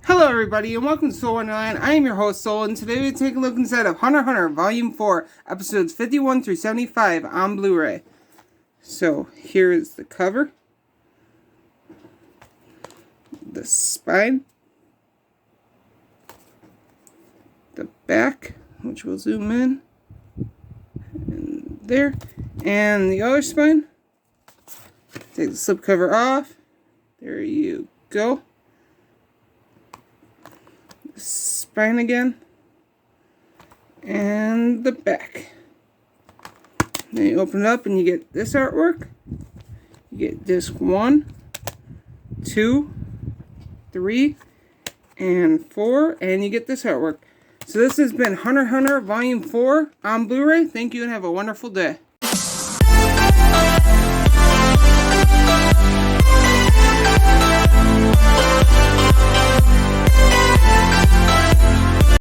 Hello everybody and welcome to Soul Wonderland. I am your host Soul, and today we take a look inside of Hunter x Hunter Volume 4, Episodes 51 through 75 on Blu-ray. So here is the cover, the spine, the back, which we'll zoom in, and there, and the other spine. Take the slipcover off. There you go. Spine again, and the back. Then you open it up and you get this artwork. You get disc 1, 2, 3, and 4, and you get this artwork. So this has been Hunter x Hunter Volume 4 on Blu-ray. Thank you and have a wonderful day.